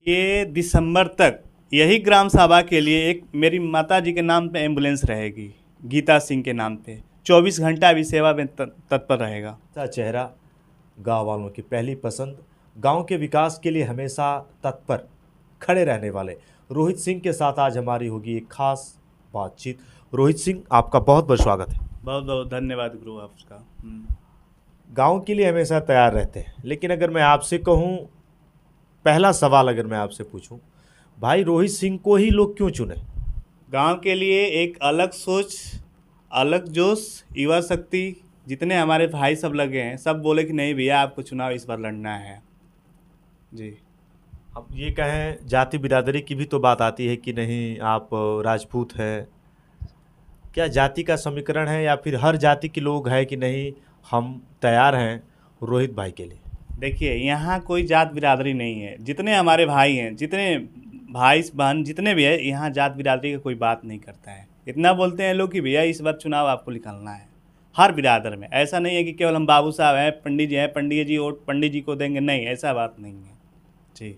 ये दिसंबर तक यही ग्राम सभा के लिए एक मेरी माता जी के नाम पे एम्बुलेंस रहेगी, गीता सिंह के नाम पे 24 घंटा अभी सेवा में तत्पर रहेगा। अच्छा चेहरा, गांव वालों की पहली पसंद, गांव के विकास के लिए हमेशा तत्पर खड़े रहने वाले रोहित सिंह के साथ आज हमारी होगी एक खास बातचीत। रोहित सिंह, आपका बहुत बहुत स्वागत है। बहुत बहुत धन्यवाद गुरु आपका। गांव के लिए हमेशा तैयार रहते हैं, लेकिन अगर मैं आपसे कहूं, पहला सवाल अगर मैं आपसे पूछूं, भाई रोहित सिंह को ही लोग क्यों चुने? गांव के लिए एक अलग सोच, अलग जोश, युवा शक्ति, जितने हमारे भाई सब लगे हैं सब बोले कि नहीं भैया आपको चुनाव इस बार लड़ना है जी। अब ये कहें, जाति बिरादरी की भी तो बात आती है कि नहीं आप राजपूत हैं, क्या जाति का समीकरण है या फिर हर जाति के लोग हैं कि नहीं हम तैयार हैं रोहित भाई के लिए? देखिए यहाँ कोई जात बिरादरी नहीं है, जितने हमारे भाई हैं, जितने भाई बहन जितने भी है, यहाँ जात बिरादरी का कोई बात नहीं करता है। इतना बोलते हैं लोग कि भैया इस बार चुनाव आपको निकालना है। हर बिरादर में ऐसा नहीं है कि केवल हम बाबू साहब हैं, पंडित जी वोट पंडित जी को देंगे, नहीं, ऐसा बात नहीं है जी।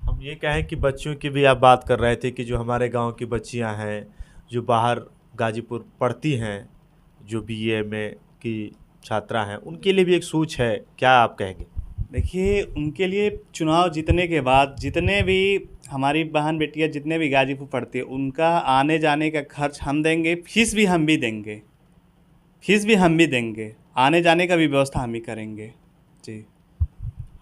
हम ये कहें कि बच्चियों की भी आप बात कर रहे थे कि जो हमारे गांव की बच्चियां हैं जो बाहर गाजीपुर पढ़ती हैं, जो बीए में की छात्रा हैं, उनके लिए भी एक सोच है, क्या आप कहेंगे? देखिए उनके लिए चुनाव जीतने के बाद जितने भी हमारी बहन बेटियां जितने भी गाजीपुर पढ़ती है उनका आने जाने का खर्च हम देंगे, फीस भी हम भी देंगे, आने जाने का भी व्यवस्था हम ही करेंगे जी।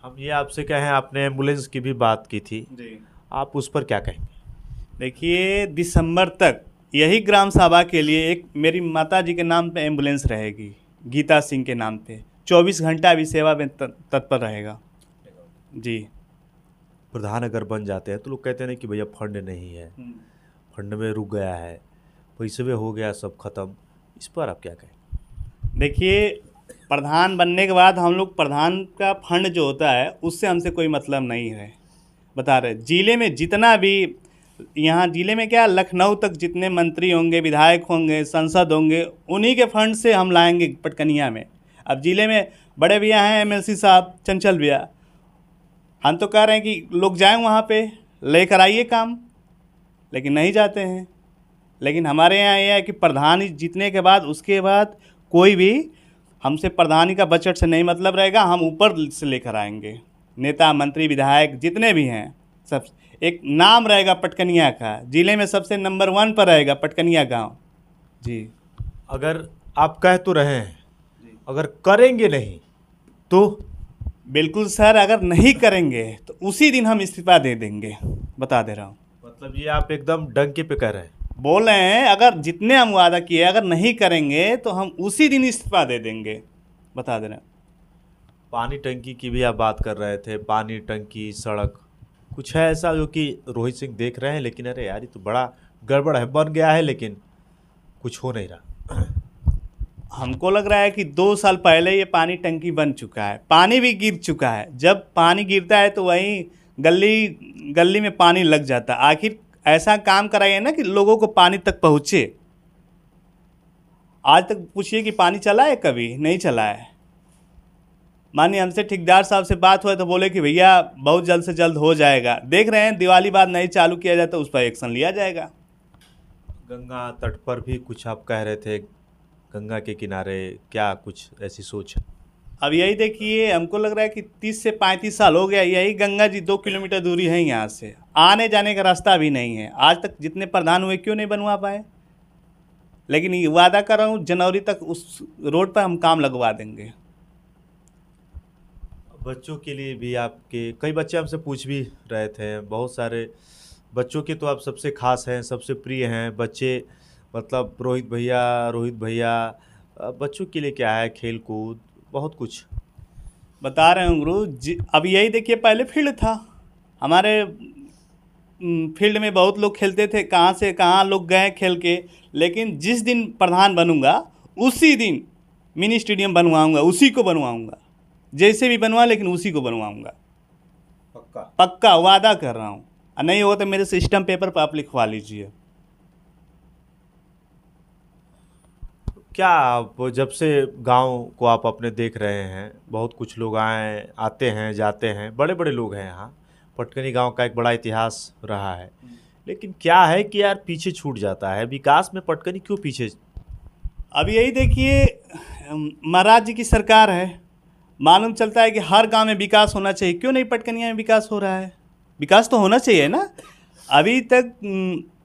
हम ये आपसे कहें, आपने एम्बुलेंस की भी बात की थी जी, आप उस पर क्या कहेंगे? देखिए दिसंबर तक यही ग्राम सभा के लिए एक मेरी माता जी के नाम पे एम्बुलेंस रहेगी, गीता सिंह के नाम पे 24 घंटा अभी सेवा में तत्पर रहेगा जी। प्रधान अगर बन जाते हैं तो लोग कहते हैं कि भैया फंड नहीं है, फंड में रुक गया है, पैसे में हो गया सब खत्म, इस पर आप क्या कहें? देखिए प्रधान बनने के बाद हम लोग प्रधान का फंड जो होता है उससे हमसे कोई मतलब नहीं है। बता रहे ज़िले में जितना भी, यहाँ ज़िले में क्या लखनऊ तक जितने मंत्री होंगे, विधायक होंगे, सांसद होंगे, उन्हीं के फंड से हम लाएंगे पटकनिया में। अब ज़िले में बड़े भैया हैं एमएलसी साहब चंचल भैया, हम तो कह रहे हैं कि लोग जाएं वहाँ पे लेकर आइए काम, लेकिन नहीं जाते हैं। लेकिन हमारे यहाँ ये है कि प्रधान जीतने के बाद उसके बाद कोई भी हमसे प्रधानी का बजट से नहीं मतलब रहेगा, हम ऊपर से लेकर आएंगे। नेता मंत्री विधायक जितने भी हैं सब, एक नाम रहेगा पटकनिया का, ज़िले में सबसे नंबर 1 पर रहेगा पटकनिया गांव जी। अगर आप कह तो रहे हैं, अगर करेंगे नहीं तो? बिल्कुल सर, अगर नहीं करेंगे तो उसी दिन हम इस्तीफा दे देंगे, बता दे रहा हूँ। मतलब ये आप एकदम डंके पे कह रहे हैं? बोल रहे हैं अगर जितने हम वादा किए अगर नहीं करेंगे तो हम उसी दिन इस्तीफा दे देंगे, बता दे रहे हैं। पानी टंकी की भी आप बात कर रहे थे, पानी टंकी, सड़क, कुछ है ऐसा जो कि रोहित सिंह देख रहे हैं लेकिन अरे यार ये तो बड़ा गड़बड़ है, बन गया है लेकिन कुछ हो नहीं रहा? हमको लग रहा है कि 2 साल पहले ये पानी टंकी बन चुका है, पानी भी गिर चुका है। जब पानी गिरता है तो वहीं गली गली में पानी लग जाता है। आखिर ऐसा काम कराइए ना कि लोगों को पानी तक पहुँचे। आज तक पूछिए कि पानी चला है, कभी नहीं चला है। मानिए हमसे ठेकेदार साहब से बात हुआ तो बोले कि भैया बहुत जल्द से जल्द हो जाएगा, देख रहे हैं दिवाली बाद नहीं चालू किया जाता उस पर एक्शन लिया जाएगा। गंगा तट पर भी कुछ आप कह रहे थे, गंगा के किनारे क्या कुछ ऐसी सोच है? अब यही देखिए, हमको लग रहा है कि 30 से 35 साल हो गया, यही गंगा जी 2 किलोमीटर दूरी है यहाँ से, आने जाने का रास्ता भी नहीं है। आज तक जितने प्रधान हुए क्यों नहीं बनवा पाए? लेकिन ये वादा कर रहा हूँ जनवरी तक उस रोड पर हम काम लगवा देंगे। बच्चों के लिए भी आपके कई बच्चे हमसे पूछ भी रहे थे, बहुत सारे बच्चों के तो आप सबसे खास हैं, सबसे प्रिय हैं बच्चे, मतलब रोहित भैया, बच्चों के लिए क्या है, खेल कूद बहुत कुछ बता रहे हूँ गुरु जी। अब यही देखिए, पहले फील्ड था हमारे, फील्ड में बहुत लोग खेलते थे, कहाँ से कहाँ लोग गए खेल के। लेकिन जिस दिन प्रधान बनूंगा उसी दिन मिनी स्टेडियम बनवाऊंगा, उसी को बनवाऊंगा, जैसे भी बनवा लेकिन उसी को बनवाऊंगा, पक्का पक्का वादा कर रहा हूँ। नहीं हो तो मेरे सिस्टम पेपर पर आप लिखवा लीजिए। क्या आप जब से गांव को आप अपने देख रहे हैं, बहुत कुछ लोग आते हैं जाते हैं, बड़े बड़े लोग हैं यहाँ, पटकनी गांव का एक बड़ा इतिहास रहा है, लेकिन क्या है कि यार पीछे छूट जाता है विकास में, पटकनी क्यों पीछे? अब यही देखिए, महाराज जी की सरकार है, मालूम चलता है कि हर गांव में विकास होना चाहिए, क्यों नहीं पटकनिया में विकास हो रहा है? विकास तो होना चाहिए ना। अभी तक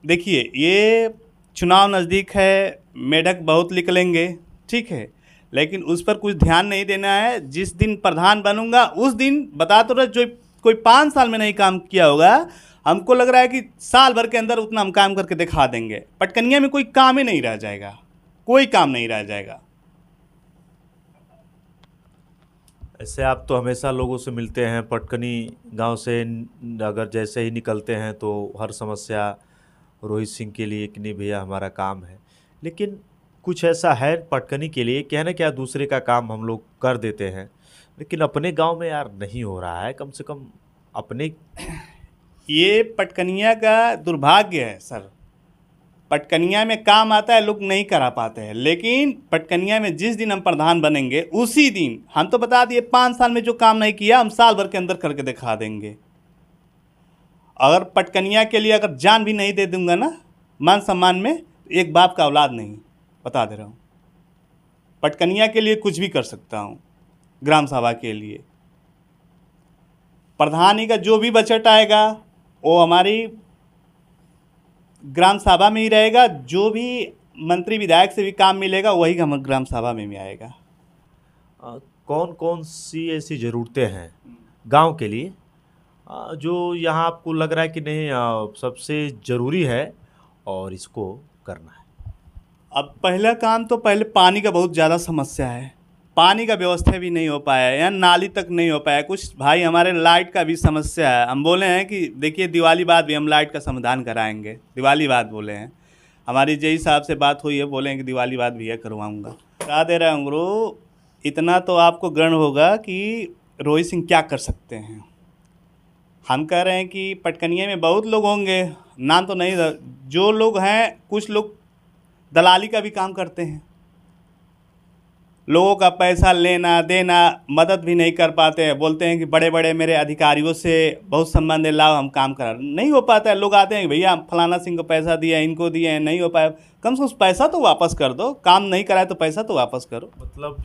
देखिए, ये चुनाव नज़दीक है, मेढक बहुत निकलेंगे, ठीक है, लेकिन उस पर कुछ ध्यान नहीं देना है। जिस दिन प्रधान बनूंगा उस दिन बता तो रहे, जो कोई 5 साल में नहीं काम किया होगा, हमको लग रहा है कि साल भर के अंदर उतना हम काम करके दिखा देंगे। पटकनिया में कोई काम ही नहीं रह जाएगा, कोई काम नहीं रह जाएगा। ऐसे आप तो हमेशा लोगों से मिलते हैं, पटकनी गांव से अगर जैसे ही निकलते हैं तो हर समस्या रोहित सिंह के लिए कि नहीं भैया हमारा काम है, लेकिन कुछ ऐसा है पटकनी के लिए क्या ना क्या दूसरे का काम हम लोग कर देते हैं, लेकिन अपने गांव में यार नहीं हो रहा है, कम से कम अपने। ये पटकनिया का दुर्भाग्य है सर। पटकनिया में काम आता है, लोग नहीं करा पाते हैं, लेकिन पटकनिया में जिस दिन हम प्रधान बनेंगे उसी दिन हम तो बता दिए 5 साल में जो काम नहीं किया हम साल भर के अंदर करके दिखा देंगे। अगर पटकनिया के लिए अगर जान भी नहीं दे दूंगा ना, मान सम्मान में, एक बाप का औलाद नहीं, बता दे रहा हूँ। पटकनिया के लिए कुछ भी कर सकता हूँ, ग्राम सभा के लिए। प्रधानी का जो भी बजट आएगा वो हमारी ग्राम सभा में ही रहेगा, जो भी मंत्री विधायक से भी काम मिलेगा वही हम ग्राम सभा में भी आएगा। कौन कौन सी ऐसी ज़रूरतें हैं गांव के लिए जो यहाँ आपको लग रहा है कि नहीं सबसे ज़रूरी है और इसको करना है? अब पहला काम तो पहले पानी का बहुत ज़्यादा समस्या है, पानी का व्यवस्था भी नहीं हो पाया है, यहाँ नाली तक नहीं हो पाया। कुछ भाई हमारे लाइट का भी समस्या है, हम बोले हैं कि देखिए दिवाली बाद भी हम लाइट का समाधान कराएंगे, दिवाली बाद बोले हैं। हमारी जेई साहब से बात हुई है, बोले हैं कि दिवाली बाद भी करवाऊँगा। बता दे रहा हूँ गुरु, इतना तो आपको ग्रहण होगा कि रोहित सिंह क्या कर सकते हैं। हम कह रहे हैं कि पटकनिया में बहुत लोग होंगे, नाम तो नहीं, जो लोग हैं कुछ लोग दलाली का भी काम करते हैं, लोगों का पैसा लेना देना, मदद भी नहीं कर पाते हैं। बोलते हैं कि बड़े बड़े मेरे अधिकारियों से बहुत संबंध है, लाओ हम काम करा, नहीं हो पाता है। लोग आते हैं कि भैया फलाना सिंह को पैसा दिया, इनको दिए हैं, नहीं हो पाया। कम से कम पैसा तो वापस कर दो, काम नहीं कराए तो पैसा तो वापस करो। मतलब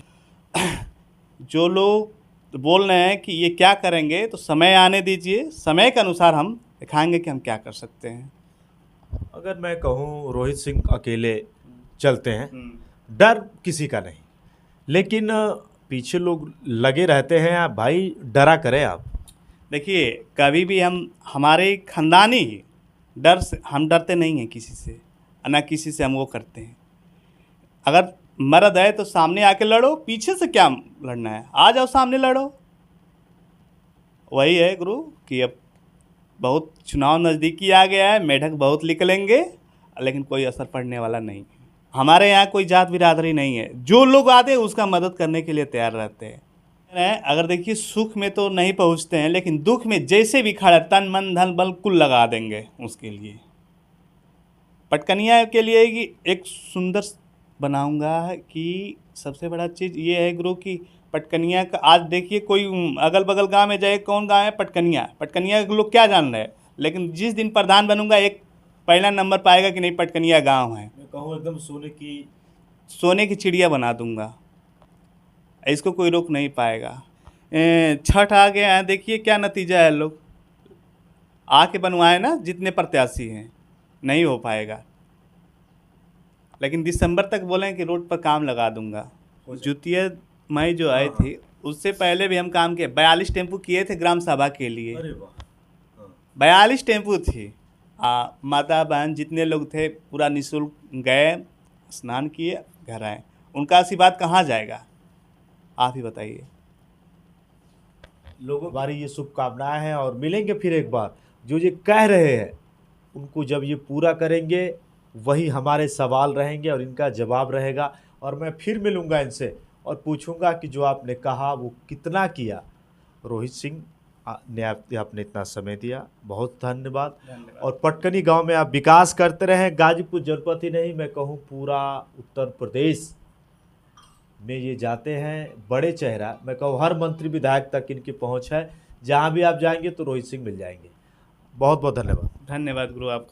जो लोग बोल रहे हैं कि ये क्या करेंगे, तो समय आने दीजिए, समय के अनुसार हम दिखाएंगे कि हम क्या कर सकते हैं। अगर मैं कहूँ रोहित सिंह अकेले चलते हैं, डर किसी का नहीं, लेकिन पीछे लोग लगे रहते हैं। आप भाई डरा करें आप। देखिए कभी भी हम, हमारे खानदानी ही डर से, हम डरते नहीं हैं किसी से, ना किसी से हम वो करते हैं। अगर मर्द है तो सामने आके लड़ो, पीछे से क्या लड़ना है, आ जाओ सामने लड़ो। वही है गुरु कि अब बहुत चुनाव नज़दीकी आ गया है, मेढक बहुत निकलेंगे, लेकिन कोई असर पड़ने वाला नहीं है। हमारे यहाँ कोई जात बिरादरी नहीं है, जो लोग आते हैं उसका मदद करने के लिए तैयार रहते हैं। अगर देखिए सुख में तो नहीं पहुँचते हैं, लेकिन दुख में जैसे भी खड़ा, तन मन धन बल कुल लगा देंगे उसके लिए। पटकनिया के लिए कि एक सुंदर बनाऊंगा कि सबसे बड़ा चीज़ ये है गुरु कि पटकनिया का, आज देखिए कोई अगल बगल गांव में जाए, कौन गांव है? पटकनिया। पटकनिया के लोग क्या जान रहे हैं, लेकिन जिस दिन प्रधान बनूंगा एक पहला नंबर पाएगा कि नहीं पटकनिया गांव है। मैं कहूँ एकदम सोने की चिड़िया बना दूंगा, इसको कोई रोक नहीं पाएगा। छठ आ गया है, देखिए क्या नतीजा है, लोग आके बनवाए ना, जितने प्रत्याशी हैं, नहीं हो पाएगा। लेकिन दिसंबर तक बोले कि रोड पर काम लगा दूंगा। जुतिया मई जो आई थी उससे पहले भी हम काम किए, 42 टेम्पू किए थे ग्राम सभा के लिए। अरे वाह, 42 टेम्पू थी। माता बहन जितने लोग थे पूरा निःशुल्क गए, स्नान किए, घर आए। उनका आशीर्वाद कहाँ जाएगा, आप ही बताइए। लोगों हमारी ये शुभकामनाएं हैं और मिलेंगे फिर एक बार। जो ये कह रहे हैं उनको जब ये पूरा करेंगे वही हमारे सवाल रहेंगे और इनका जवाब रहेगा, और मैं फिर मिलूंगा इनसे और पूछूंगा कि जो आपने कहा वो कितना किया। रोहित सिंह ने आपने इतना समय दिया, बहुत धन्यवाद। और पटकनी गांव में आप विकास करते रहें। गाजीपुर जनपद ही नहीं, मैं कहूँ पूरा उत्तर प्रदेश में ये जाते हैं बड़े चेहरा, मैं कहूँ हर मंत्री विधायक तक इनकी पहुंच है। जहाँ भी आप जाएंगे तो रोहित सिंह मिल जाएंगे। बहुत बहुत धन्यवाद। धन्यवाद गुरु आपका।